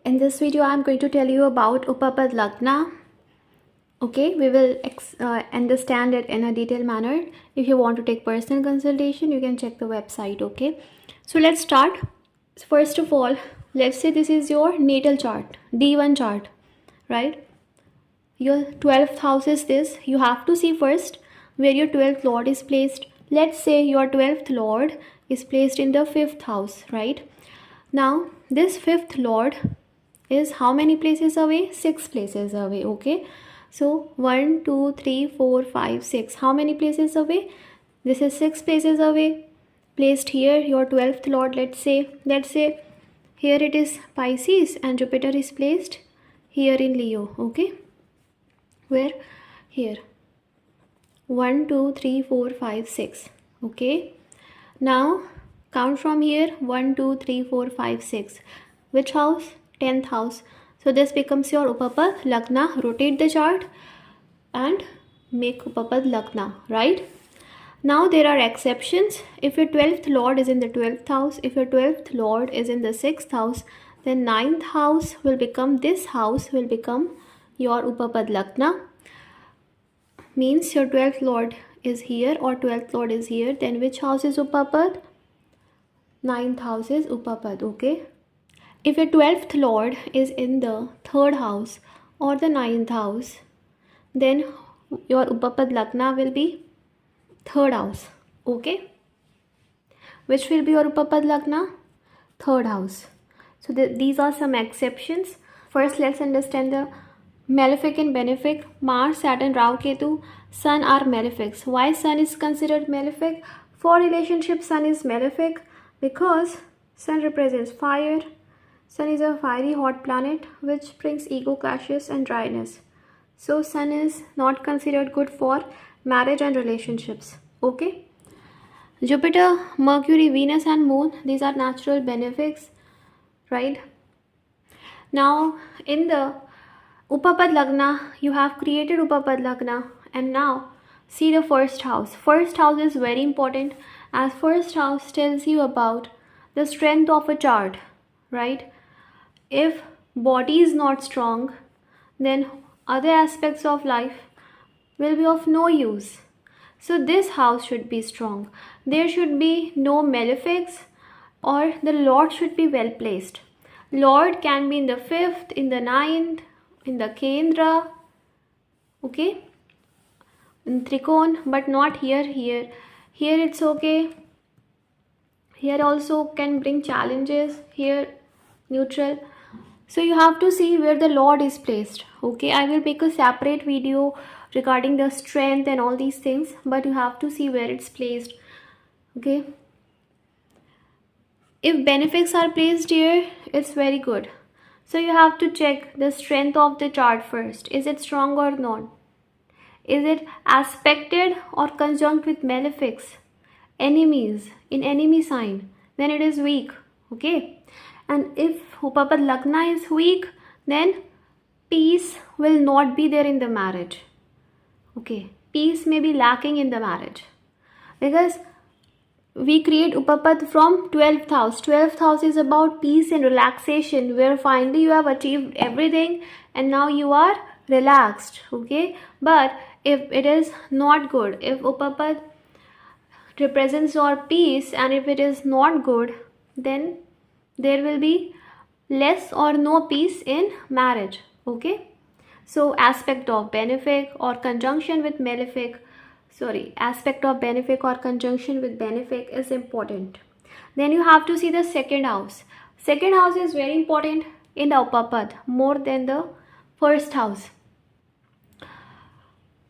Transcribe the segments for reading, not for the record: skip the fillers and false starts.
In this video, I'm going to tell you about Upapada Lagna. Okay, we will understand it in a detailed manner. If you want to take personal consultation, you can check the website. Okay, so let's start. First of all, let's say this is your natal chart, D1 chart, right? Your 12th house is this. You have to see first where your 12th lord is placed. Let's say your 12th lord is placed in the 5th house, right? Now, this 5th lord is how many places away? 6 places away. Okay, so 1 2 3 4 5 6, how many places away? This is 6 places away, placed here. Your 12th lord, let's say here it is Pisces and Jupiter is placed here in Leo. Okay, where? Here. 1 2 3 4 5 6. Okay, now count from here. 1 2 3 4 5 6. Which house? 10th house. So this becomes your Upapada Lagna. Rotate the chart and make Upapada Lagna, right? Now there are exceptions. If your 12th lord is in the 12th house, if your 12th lord is in the 6th house, then 9th house will become, this house will become your Upapada Lagna. Means your 12th lord is here or 12th lord is here, then which house is Upapad? 9th house is Upapad. Okay, if your 12th lord is in the 3rd house or the 9th house, then your Upapad Lagna will be 3rd house. Okay, which will be your Upapad Lagna? 3rd house. So these are some exceptions. First, let's understand the malefic and benefic. Mars, Saturn, Rahu, Ketu, Sun are malefics. Why Sun is considered malefic? For relationship, Sun is malefic because Sun represents fire. Sun is a fiery hot planet which brings ego clashes and dryness. So Sun is not considered good for marriage and relationships. Okay. Jupiter, Mercury, Venus and Moon, these are natural benefics, right? Now in the Upapad Lagna, you have created Upapad Lagna, and now see the 1st house. 1st house is very important, as 1st house tells you about the strength of a chart, right? If body is not strong, then other aspects of life will be of no use. So this house should be strong. There should be no malefics, or the lord should be well placed. Lord can be in the 5th, in the 9th, in the Kendra, okay, in Trikon, but not here. Here it's okay. Here also can bring challenges. Here neutral. So you have to see where the lord is placed. Okay, I will make a separate video regarding the strength and all these things, but you have to see where it's placed. Okay, if benefics are placed here, it's very good. So you have to check the strength of the chart first. Is it strong or not? Is it aspected or conjunct with malefics, enemies, in enemy sign? Then it is weak. Okay, and if Upapad Lagna is weak, then peace will not be there in the marriage. Okay, peace may be lacking in the marriage because we create Upapad from 12th house. 12th house is about peace and relaxation, where finally you have achieved everything and now you are relaxed. Okay, but if it is not good, if Upapad represents your peace and if it is not good, then there will be less or no peace in marriage. Okay, so aspect of benefic or conjunction with malefic, aspect of benefic or conjunction with benefic is important. Then you have to see the 2nd house. 2nd house is very important in the Upapad more than the 1st house.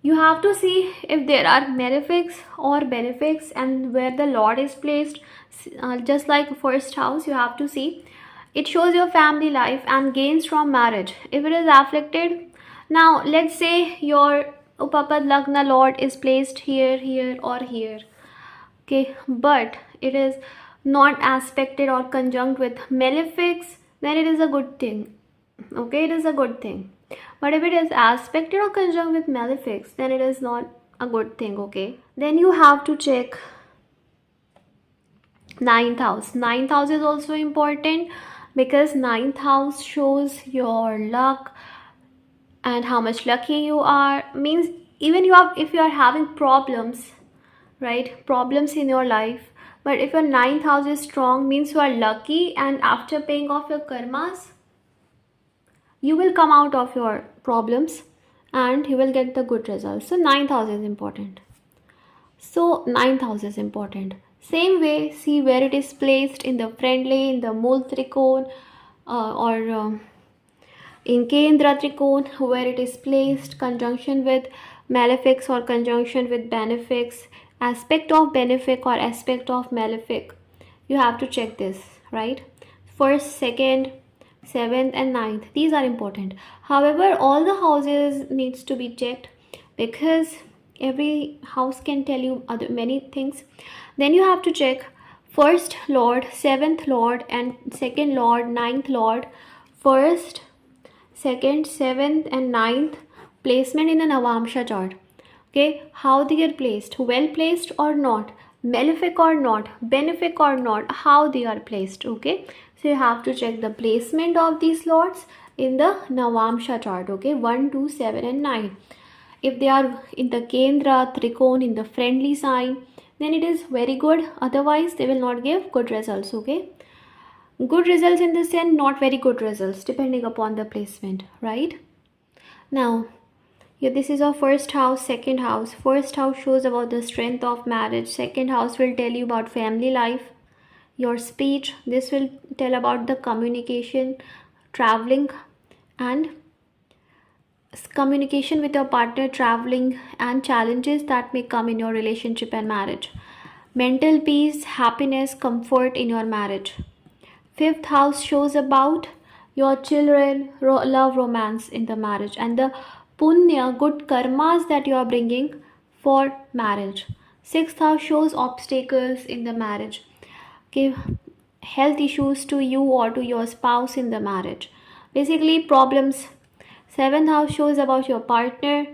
You have to see if there are malefics or benefics and where the lord is placed. Just like 1st house, you have to see. It shows your family life and gains from marriage. If it is afflicted, now let's say your Upapad Lagna lord is placed here, here or here. Okay, but it is not aspected or conjunct with malefics, then it is a good thing. Okay, it is a good thing. But if it is aspected or conjunct with malefics, then it is not a good thing. Okay, then you have to check 9th house. 9th house is also important. because ninth house shows your luck and how much lucky you are. Means even if you are having problems, right, problems in your life, but if your ninth house is strong, means you are lucky, and after paying off your karmas, you will come out of your problems and you will get the good results. So ninth house is important. So ninth house is important. Same way, see where it is placed in the friendly, in the Mool Trikon, or in Kendra Trikon, where it is placed, conjunction with malefics or conjunction with benefics, aspect of benefic or aspect of malefic. You have to check this, right? First, second, seventh and ninth, these are important. However, all the houses needs to be checked because every house can tell you other many things. Then you have to check first lord, seventh lord and second lord, ninth lord, first, second, seventh and ninth placement in the Navamsha chart. Okay, how they are placed, well placed or not, malefic or not, benefic or not, how they are placed. Okay, so you have to check the placement of these lords in the Navamsha chart. Okay, 1, 2, 7 and 9. If they are in the Kendra, Trikon, in the friendly sign, then it is very good. Otherwise, they will not give good results. Okay, good results in the sense, not very good results, depending upon the placement, right? Now, yeah, this is our first house, second house. First house shows about the strength of marriage. Second house will tell you about family life, your speech. This will tell about the communication, traveling, and communication with your partner, traveling, and challenges that may come in your relationship and marriage. Mental peace, happiness, comfort in your marriage. Fifth house shows about your children, love, romance in the marriage, and the punya, good karmas that you are bringing for marriage. Sixth house shows obstacles in the marriage. Okay, health issues to you or to your spouse in the marriage. Basically, problems. Seventh house shows about your partner.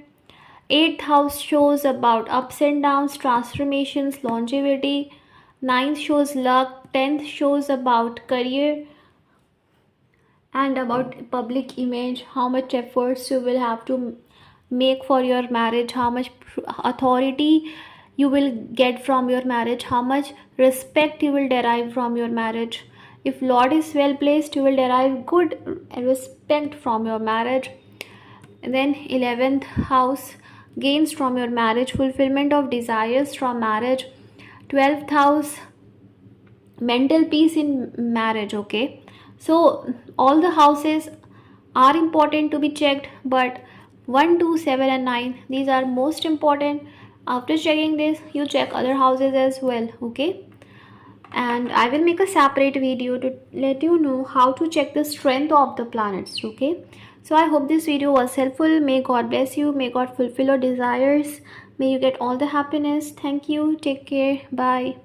Eighth house shows about ups and downs, transformations, longevity. Ninth shows luck. 10th shows about career and about public image, how much efforts you will have to make for your marriage, how much authority you will get from your marriage, how much respect you will derive from your marriage. If Lord is well placed, you will derive good respect from your marriage. And then 11th house, gains from your marriage, fulfillment of desires from marriage. 12th house, mental peace in marriage. Okay, so all the houses are important to be checked, but 1, 2, 7 and 9, these are most important. After checking this, you check other houses as well. Okay, and I will make a separate video to let you know how to check the strength of the planets. Okay, so I hope this video was helpful. May God bless you, may God fulfill your desires, may you get all the happiness. Thank you, take care, bye.